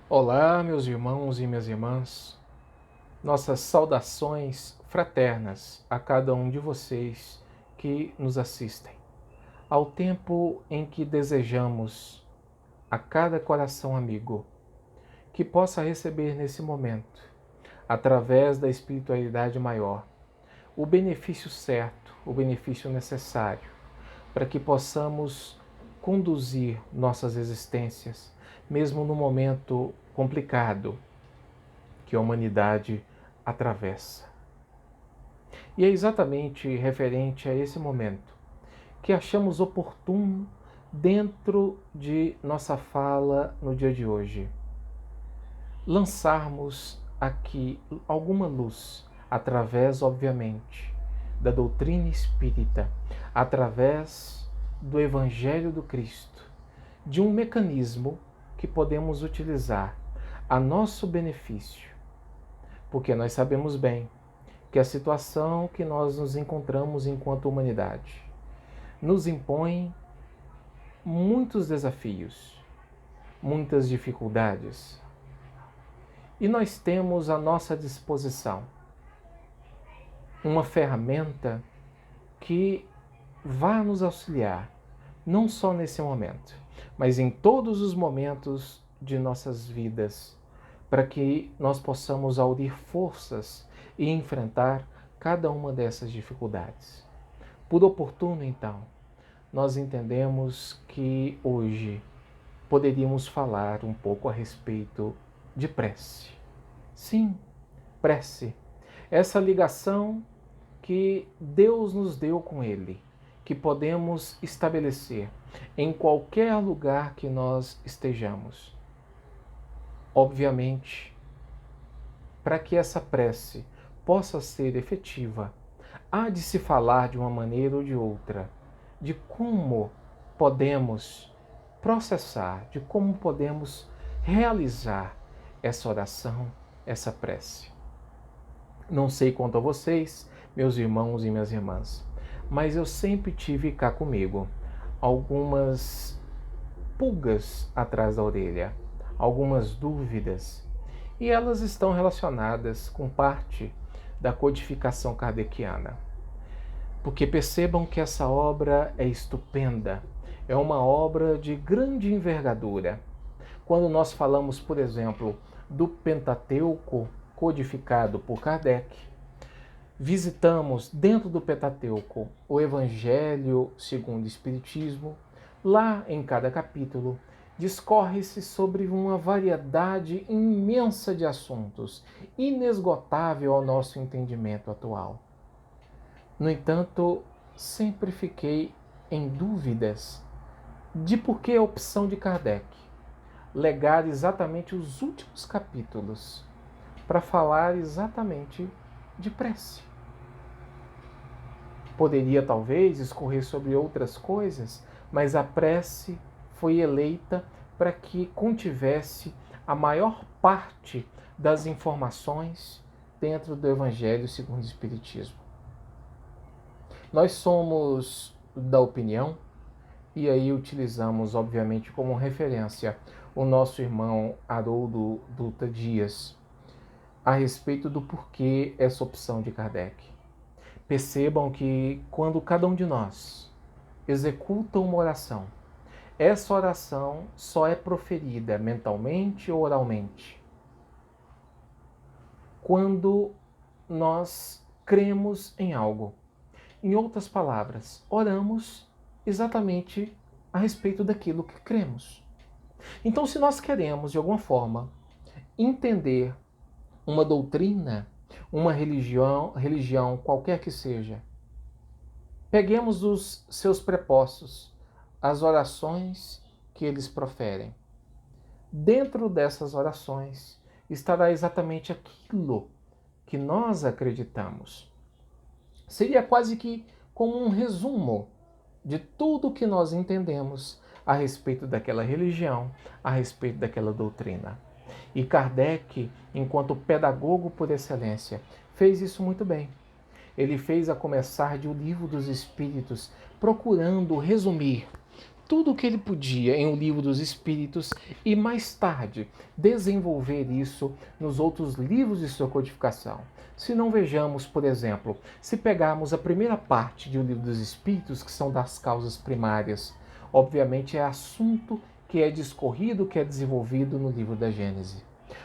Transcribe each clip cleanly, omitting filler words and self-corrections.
Olá, meus irmãos e minhas irmãs. Nossas saudações fraternas a cada um de vocês que nos assistem. Ao tempo em que desejamos a cada coração amigo que possa receber nesse momento, através da espiritualidade maior, o benefício certo, o benefício necessário, para que possamos conduzir nossas existências, mesmo no momento complicado que a humanidade atravessa. E é exatamente referente a esse momento que achamos oportuno, dentro de nossa fala no dia de hoje, lançarmos aqui alguma luz, através, obviamente, da doutrina espírita, através do Evangelho do Cristo, de um mecanismo que podemos utilizar a nosso benefício, porque nós sabemos bem que a situação que nós nos encontramos enquanto humanidade nos impõe muitos desafios, muitas dificuldades. E nós temos à nossa disposição uma ferramenta que vai nos auxiliar, não só nesse momento, mas em todos os momentos de nossas vidas, para que nós possamos aurir forças e enfrentar cada uma dessas dificuldades. Por oportuno, então, nós entendemos que hoje poderíamos falar um pouco a respeito de prece. Sim, prece. Essa ligação que Deus nos deu com Ele, que podemos estabelecer em qualquer lugar que nós estejamos. Obviamente, para que essa prece possa ser efetiva, há de se falar de uma maneira ou de outra, de como podemos processar, de como podemos realizar essa oração, essa prece. Não sei quanto a vocês, meus irmãos e minhas irmãs, mas eu sempre tive cá comigo algumas pulgas atrás da orelha, algumas dúvidas, e elas estão relacionadas com parte da codificação kardeciana. Porque percebam que essa obra é estupenda, é uma obra de grande envergadura. Quando nós falamos, por exemplo, do Pentateuco codificado por Kardec, visitamos dentro do Pentateuco o Evangelho segundo o Espiritismo. Lá, em cada capítulo, discorre-se sobre uma variedade imensa de assuntos, inesgotável ao nosso entendimento atual. No entanto, sempre fiquei em dúvidas de por que a opção de Kardec legar exatamente os últimos capítulos para falar exatamente de prece. Poderia talvez escorrer sobre outras coisas, mas a prece foi eleita para que contivesse a maior parte das informações dentro do Evangelho segundo o Espiritismo. Nós somos da opinião, e aí utilizamos, obviamente, como referência o nosso irmão Haroldo Dutra Dias, a respeito do porquê essa opção de Kardec. Percebam que quando cada um de nós executa uma oração, essa oração só é proferida mentalmente ou oralmente quando nós cremos em algo. Em outras palavras, oramos exatamente a respeito daquilo que cremos. Então, se nós queremos, de alguma forma, entender uma doutrina, uma religião qualquer que seja, peguemos os seus prepostos, as orações que eles proferem. Dentro dessas orações estará exatamente aquilo que nós acreditamos. Seria quase que como um resumo de tudo que nós entendemos a respeito daquela religião, a respeito daquela doutrina. E Kardec, enquanto pedagogo por excelência, fez isso muito bem. Ele fez a começar de O Livro dos Espíritos, procurando resumir tudo o que ele podia em O Livro dos Espíritos e mais tarde desenvolver isso nos outros livros de sua codificação. Se não vejamos, por exemplo, se pegarmos a primeira parte de O Livro dos Espíritos, que são das causas primárias, obviamente é assunto que é discorrido, que é desenvolvido no livro da Gênese.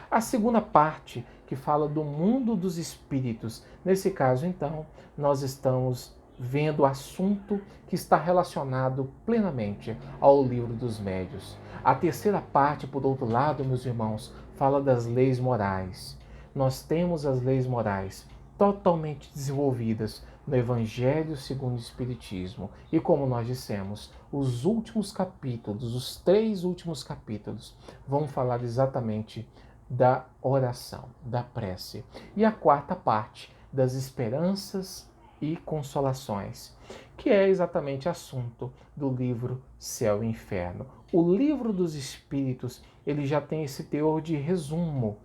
A segunda parte, que fala do mundo dos espíritos, nesse caso, então, nós estamos vendo o assunto que está relacionado plenamente ao livro dos médios. A terceira parte, por outro lado, meus irmãos, fala das leis morais. Nós temos as leis morais totalmente desenvolvidas no Evangelho segundo o Espiritismo. E como nós dissemos, os últimos capítulos, os 3 últimos capítulos, vão falar exatamente da oração, da prece. E a quarta parte, das esperanças e consolações, que é exatamente assunto do livro Céu e Inferno. O livro dos Espíritos, ele já tem esse teor de resumo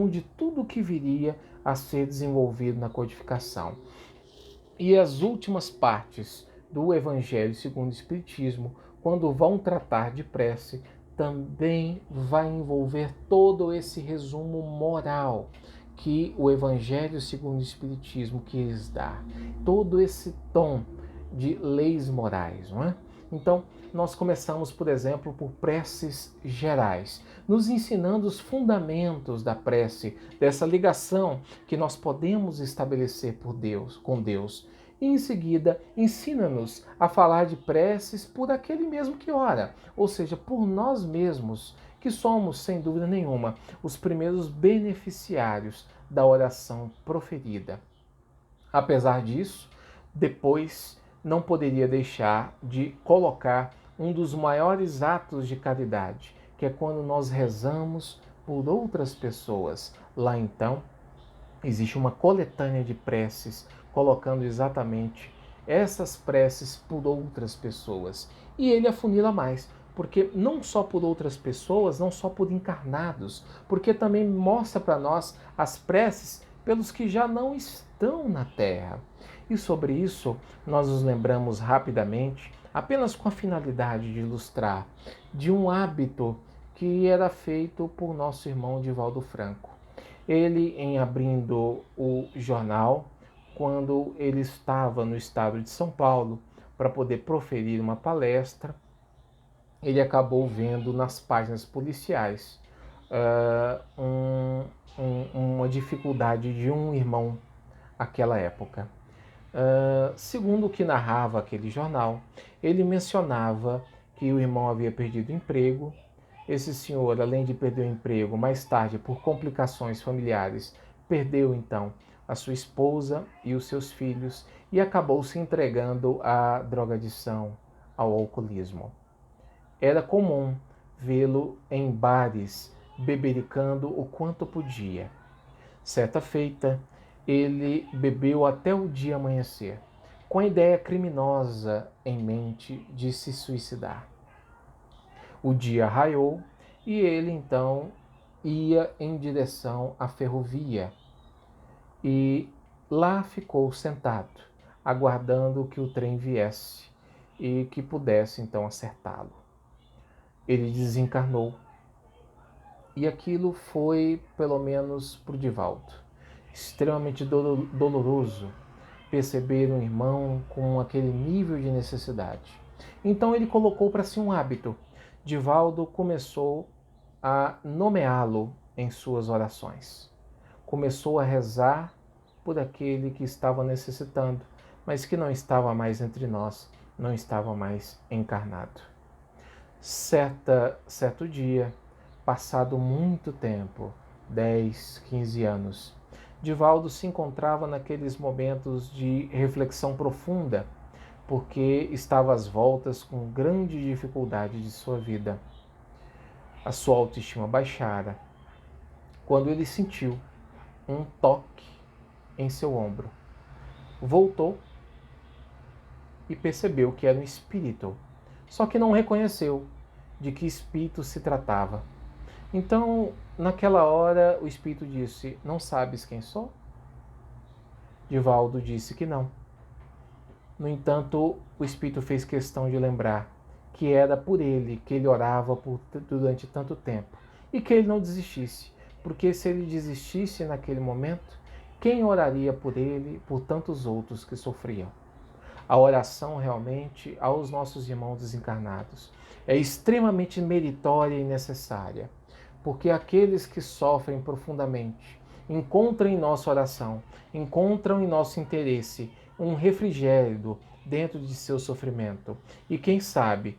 de tudo o que viria a ser desenvolvido na codificação. E as últimas partes do Evangelho segundo o Espiritismo, quando vão tratar de prece, também vai envolver todo esse resumo moral que o Evangelho segundo o Espiritismo quis dar. Todo esse tom de leis morais, não é? Então, nós começamos, por exemplo, por preces gerais, nos ensinando os fundamentos da prece, dessa ligação que nós podemos estabelecer por Deus, com Deus. E em seguida, ensina-nos a falar de preces por aquele mesmo que ora, ou seja, por nós mesmos, que somos, sem dúvida nenhuma, os primeiros beneficiários da oração proferida. Apesar disso, depois não poderia deixar de colocar um dos maiores atos de caridade, que é quando nós rezamos por outras pessoas. Lá então, existe uma coletânea de preces colocando exatamente essas preces por outras pessoas. E ele afunila mais, porque não só por outras pessoas, não só por encarnados, porque também mostra para nós as preces pelos que já não estão na Terra. E sobre isso, nós nos lembramos rapidamente, apenas com a finalidade de ilustrar, de um hábito que era feito por nosso irmão Divaldo Franco. Ele, em abrindo o jornal, quando ele estava no estado de São Paulo para poder proferir uma palestra, ele acabou vendo nas páginas policiais uma dificuldade de um irmão àquela época. Segundo o que narrava aquele jornal, ele mencionava que o irmão havia perdido o emprego. Esse senhor, além de perder o emprego, mais tarde, por complicações familiares, perdeu então a sua esposa e os seus filhos e acabou se entregando à drogadição, ao alcoolismo. Era comum vê-lo em bares, bebericando o quanto podia. Certa feita, ele bebeu até o dia amanhecer, com a ideia criminosa em mente de se suicidar. O dia raiou e ele então ia em direção à ferrovia e lá ficou sentado, aguardando que o trem viesse e que pudesse então acertá-lo. Ele desencarnou e aquilo foi, pelo menos para o Divaldo, extremamente doloroso perceber um irmão com aquele nível de necessidade. Então ele colocou para si um hábito. Divaldo começou a nomeá-lo em suas orações. Começou a rezar por aquele que estava necessitando, mas que não estava mais entre nós, não estava mais encarnado. Certo dia, passado muito tempo, 10, 15 anos, Divaldo se encontrava naqueles momentos de reflexão profunda, porque estava às voltas com grande dificuldade de sua vida. A sua autoestima baixara, quando ele sentiu um toque em seu ombro. Voltou e percebeu que era um espírito, só que não reconheceu de que espírito se tratava. Então, naquela hora, o espírito disse: "Não sabes quem sou?" Divaldo disse que não. No entanto, o espírito fez questão de lembrar que era por ele que ele orava durante tanto tempo, e que ele não desistisse, porque se ele desistisse naquele momento, quem oraria por ele, por tantos outros que sofriam? A oração realmente aos nossos irmãos desencarnados é extremamente meritória e necessária, porque aqueles que sofrem profundamente encontram em nossa oração, encontram em nosso interesse um refrigério dentro de seu sofrimento. E quem sabe,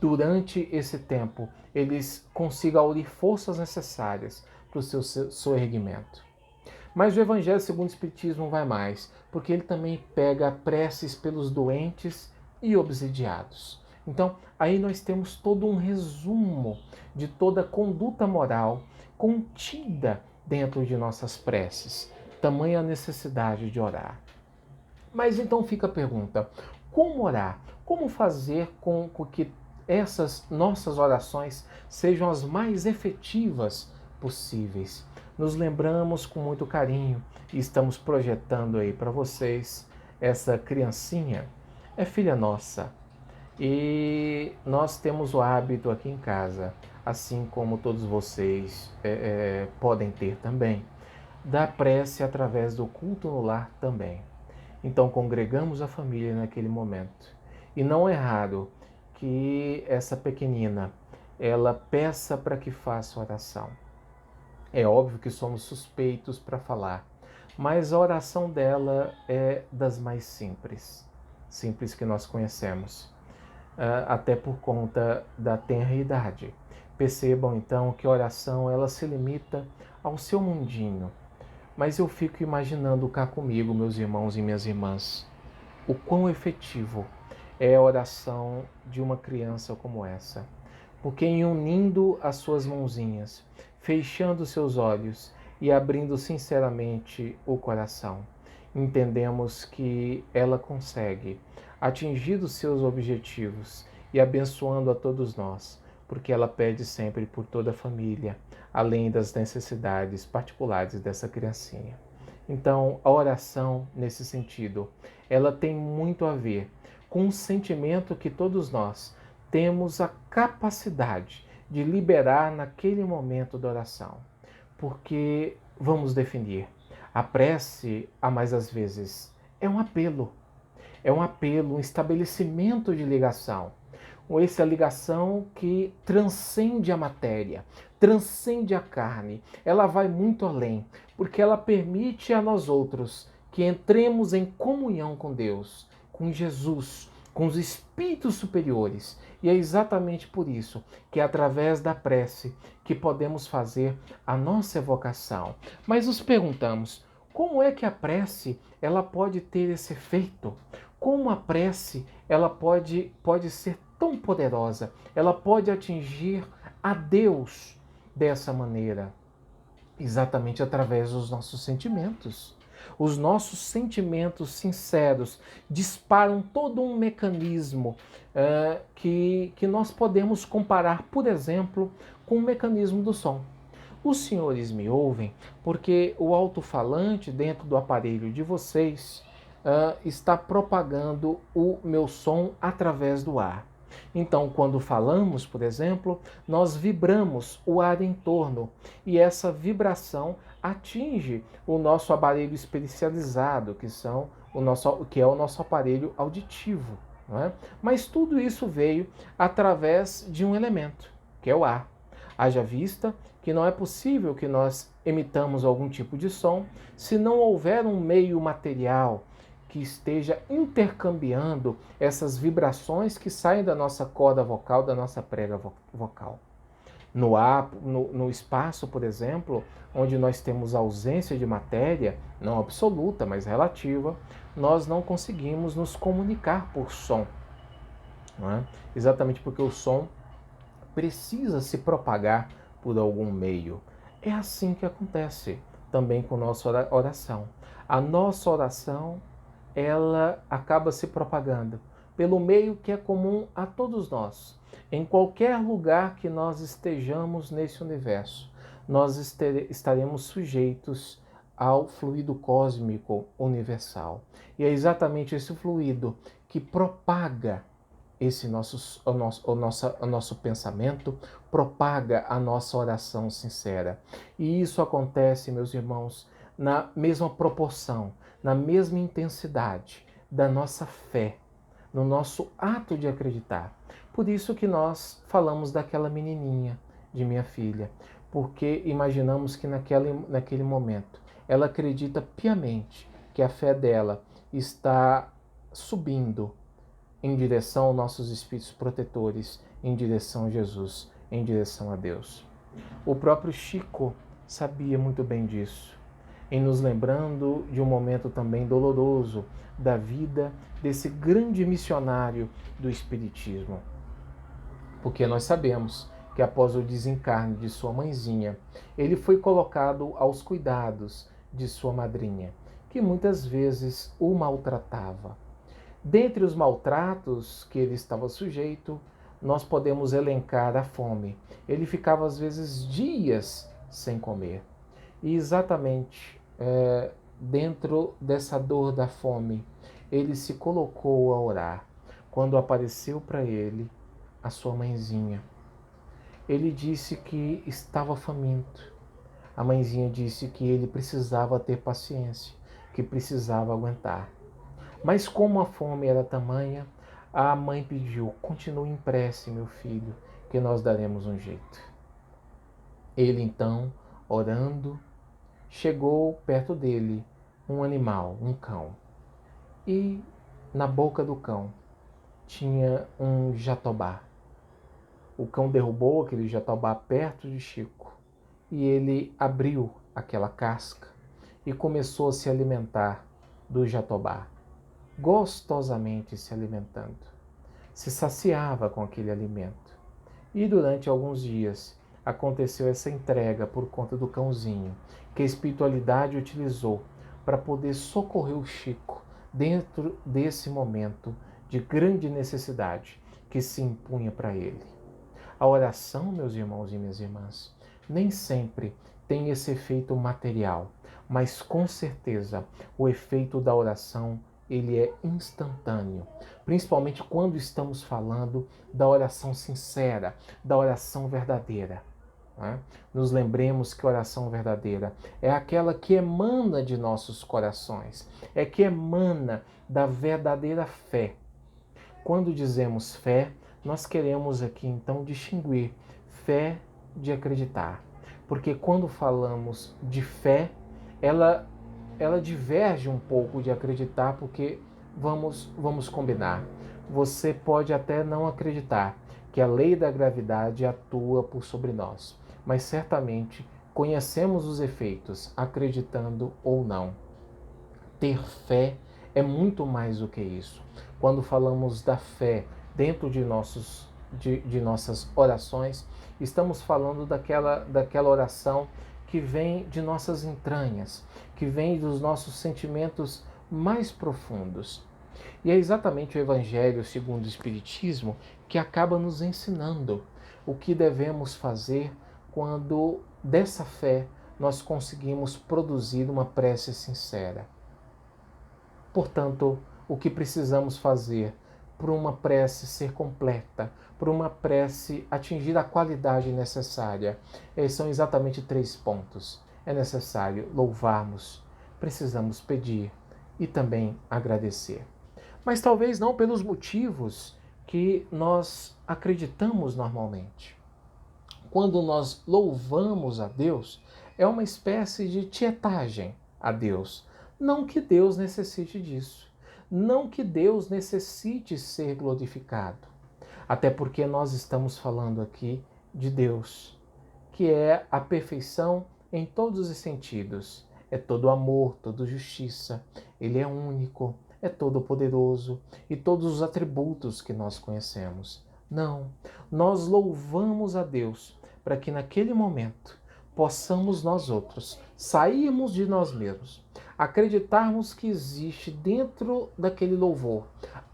durante esse tempo, eles consigam aurir forças necessárias para o seu soerguimento. Mas o Evangelho segundo o Espiritismo vai mais, porque ele também pega preces pelos doentes e obsidiados. Então, aí nós temos todo um resumo de toda a conduta moral contida dentro de nossas preces. Tamanha a necessidade de orar. Mas então fica a pergunta: como orar? Como fazer com que essas nossas orações sejam as mais efetivas possíveis? Nos lembramos com muito carinho e estamos projetando aí para vocês essa criancinha. É filha nossa. E nós temos o hábito aqui em casa, assim como todos vocês podem ter também, da prece através do culto no lar também. Então congregamos a família naquele momento. E não é raro que essa pequenina ela peça para que faça oração. É óbvio que somos suspeitos para falar, mas a oração dela é das mais simples, simples que nós conhecemos, até por conta da tenra idade. Percebam então que a oração ela se limita ao seu mundinho, mas eu fico imaginando cá comigo, meus irmãos e minhas irmãs, o quão efetivo é a oração de uma criança como essa. Porque em unindo as suas mãozinhas, fechando seus olhos e abrindo sinceramente o coração, entendemos que ela consegue atingir os seus objetivos e abençoando a todos nós, porque ela pede sempre por toda a família, além das necessidades particulares dessa criancinha. Então, a oração, nesse sentido, ela tem muito a ver com um sentimento que todos nós temos a capacidade de liberar naquele momento da oração. Porque, vamos definir, a prece, a mais às vezes, é um apelo. É um apelo, um estabelecimento de ligação. Essa ligação que transcende a matéria, transcende a carne. Ela vai muito além, porque ela permite a nós outros que entremos em comunhão com Deus, com Jesus, com os espíritos superiores. E é exatamente por isso que é através da prece que podemos fazer a nossa evocação. Mas nos perguntamos, como é que a prece ela pode ter esse efeito? Como a prece ela pode ser tão poderosa? Ela pode atingir a Deus dessa maneira? Exatamente através dos nossos sentimentos. Os nossos sentimentos sinceros disparam todo um mecanismo que nós podemos comparar, por exemplo, com o mecanismo do som. Os senhores me ouvem porque o alto-falante dentro do aparelho de vocês está propagando o meu som através do ar. Então, quando falamos, por exemplo, nós vibramos o ar em torno e essa vibração atinge o nosso aparelho especializado, que é o nosso aparelho auditivo. Não é? Mas tudo isso veio através de um elemento, que é o ar. Haja vista que não é possível que nós emitamos algum tipo de som se não houver um meio material que esteja intercambiando essas vibrações que saem da nossa corda vocal, da nossa prega vocal. No ar, no espaço, por exemplo, onde nós temos ausência de matéria, não absoluta, mas relativa, nós não conseguimos nos comunicar por som. Não é? Exatamente porque o som precisa se propagar por algum meio. É assim que acontece também com nossa oração. A nossa oração, ela acaba se propagando pelo meio que é comum a todos nós. Em qualquer lugar que nós estejamos nesse universo, nós estaremos sujeitos ao fluido cósmico universal. E é exatamente esse fluido que propaga esse o nosso pensamento, propaga a nossa oração sincera. E isso acontece, meus irmãos, na mesma proporção, na mesma intensidade da nossa fé, no nosso ato de acreditar. Por isso que nós falamos daquela menininha de minha filha, porque imaginamos que naquele momento ela acredita piamente que a fé dela está subindo em direção aos nossos espíritos protetores, em direção a Jesus, em direção a Deus. O próprio Chico sabia muito bem disso, em nos lembrando de um momento também doloroso da vida desse grande missionário do Espiritismo. Porque nós sabemos que após o desencarne de sua mãezinha, ele foi colocado aos cuidados de sua madrinha, que muitas vezes o maltratava. Dentre os maltratos que ele estava sujeito, nós podemos elencar a fome. Ele ficava às vezes dias sem comer. E exatamente dentro dessa dor da fome, ele se colocou a orar. Quando apareceu para ele a sua mãezinha, ele disse que estava faminto. A mãezinha disse que ele precisava ter paciência, que precisava aguentar. Mas como a fome era tamanha, a mãe pediu: continue em prece, meu filho, que nós daremos um jeito. Ele então, orando, chegou perto dele um animal, um cão. E na boca do cão tinha um jatobá. O cão derrubou aquele jatobá perto de Chico e ele abriu aquela casca e começou a se alimentar do jatobá, gostosamente se alimentando. Se saciava com aquele alimento. E durante alguns dias aconteceu essa entrega por conta do cãozinho, que a espiritualidade utilizou para poder socorrer o Chico dentro desse momento de grande necessidade que se impunha para ele. A oração, meus irmãos e minhas irmãs, nem sempre tem esse efeito material, mas com certeza o efeito da oração ele é instantâneo, principalmente quando estamos falando da oração sincera, da oração verdadeira. Né? Nos lembremos que a oração verdadeira é aquela que emana de nossos corações, é que emana da verdadeira fé. Quando dizemos fé, nós queremos aqui então distinguir fé de acreditar, porque quando falamos de fé, ela diverge um pouco de acreditar, porque vamos combinar. Você pode até não acreditar que a lei da gravidade atua por sobre nós, mas certamente conhecemos os efeitos, acreditando ou não. Ter fé é muito mais do que isso. Quando falamos da fé dentro de nossas orações, estamos falando daquela oração que vem de nossas entranhas, que vem dos nossos sentimentos mais profundos. E é exatamente o Evangelho segundo o Espiritismo que acaba nos ensinando o que devemos fazer quando dessa fé nós conseguimos produzir uma prece sincera. Portanto, o que precisamos fazer para uma prece ser completa, para uma prece atingir a qualidade necessária, são exatamente 3 pontos. É necessário louvarmos, precisamos pedir e também agradecer. Mas talvez não pelos motivos que nós acreditamos normalmente. Quando nós louvamos a Deus, é uma espécie de tietagem a Deus. Não que Deus necessite disso. Não que Deus necessite ser glorificado. Até porque nós estamos falando aqui de Deus, que é a perfeição em todos os sentidos. É todo amor, toda justiça. Ele é único, é todo poderoso e todos os atributos que nós conhecemos. Não, nós louvamos a Deus para que naquele momento possamos nós outros sairmos de nós mesmos, acreditarmos que existe dentro daquele louvor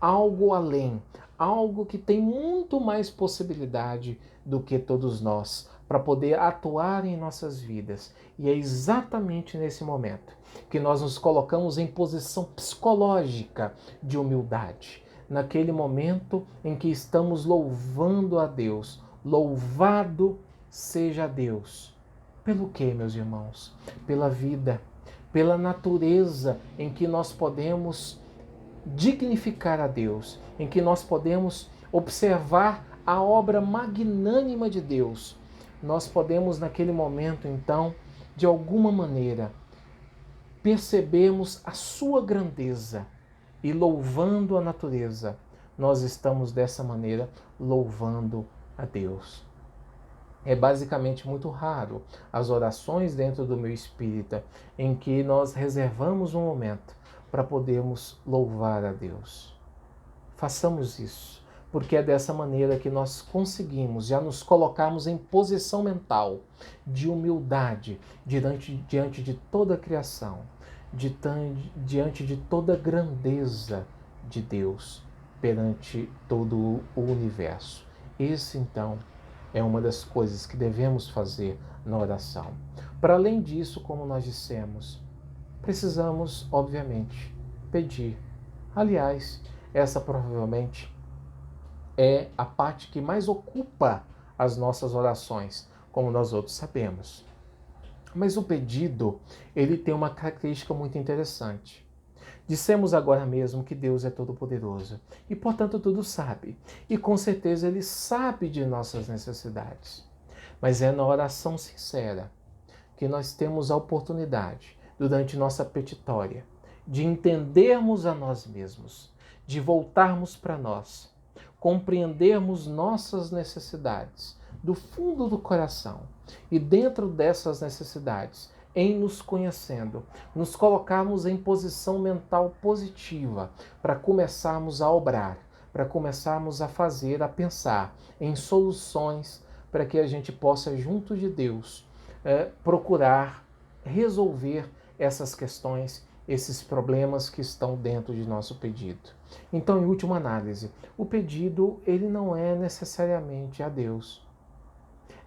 algo além, algo que tem muito mais possibilidade do que todos nós, para poder atuar em nossas vidas. E é exatamente nesse momento que nós nos colocamos em posição psicológica de humildade. naquele momento em que estamos louvando a Deus. Louvado seja Deus. Pelo quê, meus irmãos? Pela vida, pela natureza em que nós podemos dignificar a Deus, em que nós podemos observar a obra magnânima de Deus. Nós podemos, naquele momento, então, de alguma maneira, percebemos a sua grandeza e louvando a natureza, nós estamos dessa maneira louvando a Deus. É basicamente muito raro as orações dentro do meu espírita em que nós reservamos um momento para podermos louvar a Deus. Façamos isso, porque é dessa maneira que nós conseguimos já nos colocarmos em posição mental de humildade diante de toda a criação, diante de toda a grandeza de Deus perante todo o universo. Esse, então, é uma das coisas que devemos fazer na oração. Para além disso, como nós dissemos, precisamos, obviamente, pedir. Aliás, essa provavelmente é a parte que mais ocupa as nossas orações, como nós outros sabemos. Mas o pedido, ele tem uma característica muito interessante. Dissemos agora mesmo que Deus é todo-poderoso e, portanto, tudo sabe. E com certeza Ele sabe de nossas necessidades. Mas é na oração sincera que nós temos a oportunidade, durante nossa petitória, de entendermos a nós mesmos, de voltarmos para nós, compreendermos nossas necessidades do fundo do coração e dentro dessas necessidades, em nos conhecendo, nos colocarmos em posição mental positiva para começarmos a obrar, para começarmos a fazer, a pensar em soluções para que a gente possa, junto de Deus, procurar resolver essas questões, esses problemas que estão dentro de nosso pedido. Então, em última análise, o pedido ele não é necessariamente a Deus.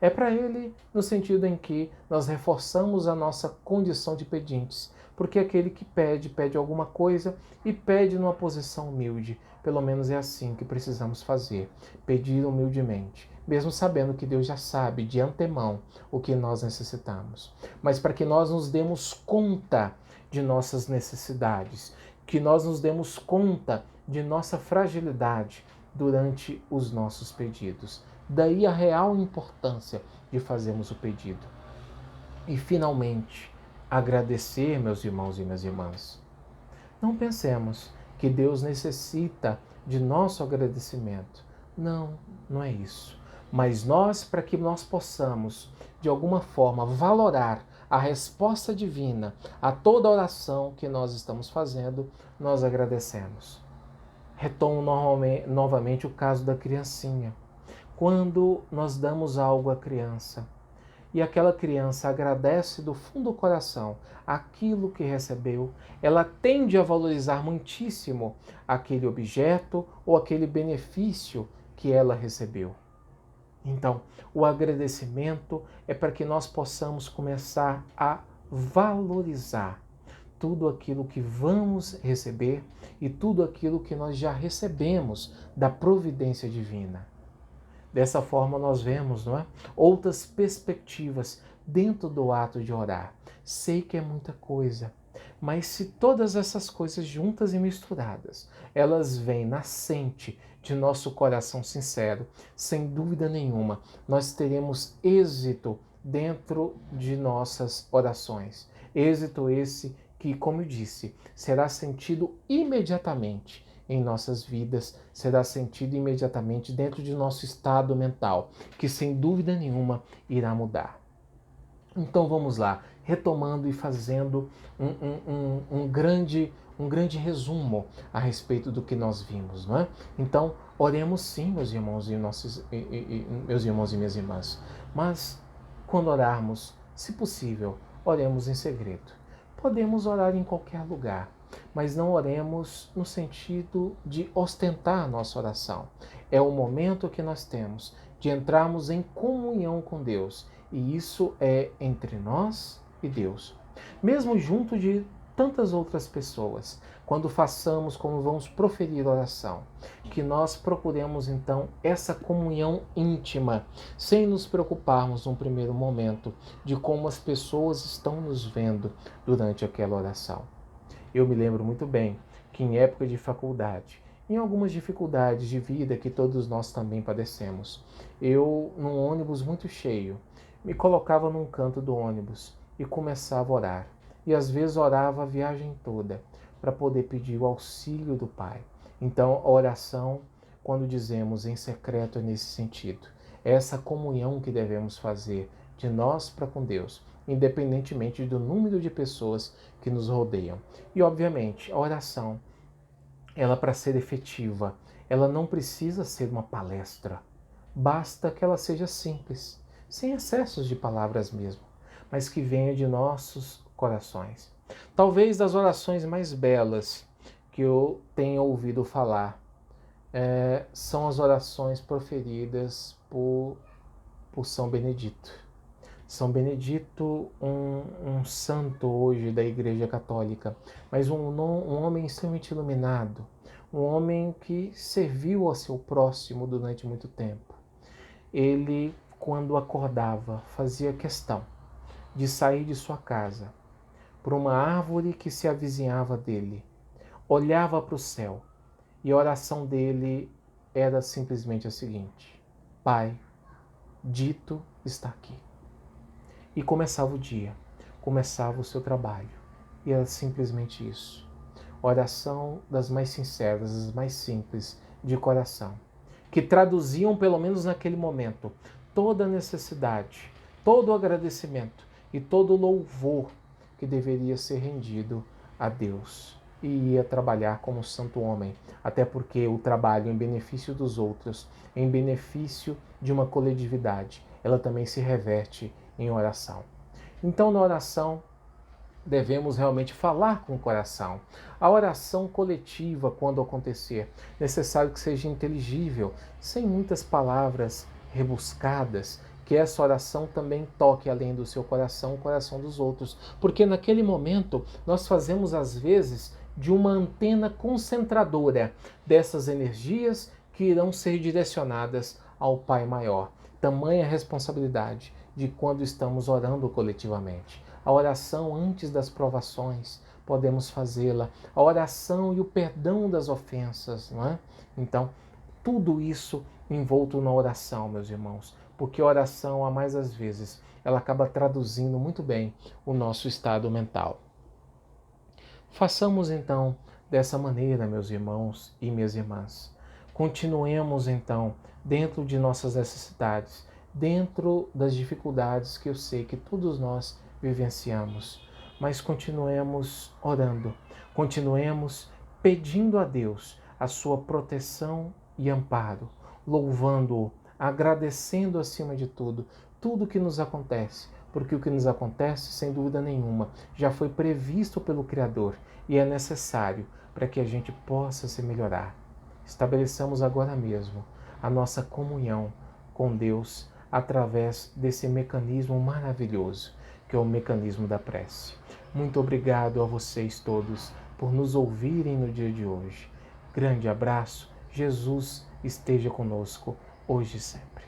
É para Ele no sentido em que nós reforçamos a nossa condição de pedintes, porque aquele que pede alguma coisa e pede numa posição humilde. Pelo menos é assim que precisamos fazer, pedir humildemente, mesmo sabendo que Deus já sabe de antemão o que nós necessitamos. Mas para que nós nos demos conta de nossas necessidades, que nós nos demos conta de nossa fragilidade durante os nossos pedidos. Daí a real importância de fazermos o pedido. E finalmente, agradecer, meus irmãos e minhas irmãs. Não pensemos que Deus necessita de nosso agradecimento. Não, não é isso. Mas nós, para que nós possamos, de alguma forma, valorar a resposta divina a toda oração que nós estamos fazendo, nós agradecemos. Retomo novamente o caso da criancinha. Quando nós damos algo à criança e aquela criança agradece do fundo do coração aquilo que recebeu, ela tende a valorizar muitíssimo aquele objeto ou aquele benefício que ela recebeu. Então, o agradecimento é para que nós possamos começar a valorizar tudo aquilo que vamos receber e tudo aquilo que nós já recebemos da providência divina. Dessa forma nós vemos, não é? Outras perspectivas dentro do ato de orar. Sei que é muita coisa, mas se todas essas coisas juntas e misturadas, elas vêm nascente de nosso coração sincero, sem dúvida nenhuma, nós teremos êxito dentro de nossas orações. Êxito esse que, como eu disse, será sentido imediatamente em nossas vidas, será sentido imediatamente dentro de nosso estado mental, que sem dúvida nenhuma irá mudar. Então vamos lá, retomando e fazendo um grande resumo a respeito do que nós vimos, não é? Então, oremos sim, meus irmãos meus irmãos e minhas irmãs, mas quando orarmos, se possível, oremos em segredo. Podemos orar em qualquer lugar, mas não oremos no sentido de ostentar a nossa oração. É o momento que nós temos de entrarmos em comunhão com Deus, e isso é entre nós e Deus. Mesmo junto de tantas outras pessoas, quando façamos, como vamos proferir oração, que nós procuremos então essa comunhão íntima, sem nos preocuparmos num primeiro momento de como as pessoas estão nos vendo durante aquela oração. Eu me lembro muito bem que em época de faculdade, em algumas dificuldades de vida que todos nós também padecemos, eu, num ônibus muito cheio, me colocava num canto do ônibus e começava a orar. E às vezes orava a viagem toda para poder pedir o auxílio do Pai. Então, a oração, quando dizemos em secreto, é nesse sentido. É essa comunhão que devemos fazer de nós para com Deus, independentemente do número de pessoas que nos rodeiam. E, obviamente, a oração, ela para ser efetiva, ela não precisa ser uma palestra. Basta que ela seja simples, sem excessos de palavras mesmo, mas que venha de nossos corações. Talvez das orações mais belas que eu tenha ouvido falar são as orações proferidas por São Benedito. São Benedito, um santo hoje da Igreja Católica, mas um homem extremamente iluminado, um homem que serviu ao seu próximo durante muito tempo. Ele, quando acordava, fazia questão de sair de sua casa por uma árvore que se avizinhava dele, olhava para o céu e a oração dele era simplesmente a seguinte: Pai, dito está aqui. E começava o dia, começava o seu trabalho, e era simplesmente isso. Oração das mais sinceras, das mais simples, de coração, que traduziam, pelo menos naquele momento, toda a necessidade, todo o agradecimento e todo o louvor que deveria ser rendido a Deus. E ia trabalhar como santo homem, até porque o trabalho em benefício dos outros, em benefício de uma coletividade, ela também se reverte em oração. Então, na oração, devemos realmente falar com o coração. A oração coletiva, quando acontecer, necessário que seja inteligível, sem muitas palavras rebuscadas, que essa oração também toque além do seu coração, o coração dos outros. Porque naquele momento, nós fazemos às vezes de uma antena concentradora dessas energias que irão ser direcionadas ao Pai Maior. Tamanha responsabilidade de quando estamos orando coletivamente. A oração antes das provações, podemos fazê-la. A oração e o perdão das ofensas, não é? Então, tudo isso envolto na oração, meus irmãos, porque a oração, a mais das vezes, ela acaba traduzindo muito bem o nosso estado mental. Façamos então dessa maneira, meus irmãos e minhas irmãs. Continuemos então dentro de nossas necessidades, dentro das dificuldades que eu sei que todos nós vivenciamos, mas continuemos orando, continuemos pedindo a Deus a sua proteção e amparo, louvando-o, agradecendo acima de tudo que nos acontece, porque o que nos acontece, sem dúvida nenhuma, já foi previsto pelo Criador e é necessário para que a gente possa se melhorar. Estabeleçamos agora mesmo a nossa comunhão com Deus através desse mecanismo maravilhoso, que é o mecanismo da prece. Muito obrigado a vocês todos por nos ouvirem no dia de hoje. Grande abraço, Jesus esteja conosco, hoje e sempre.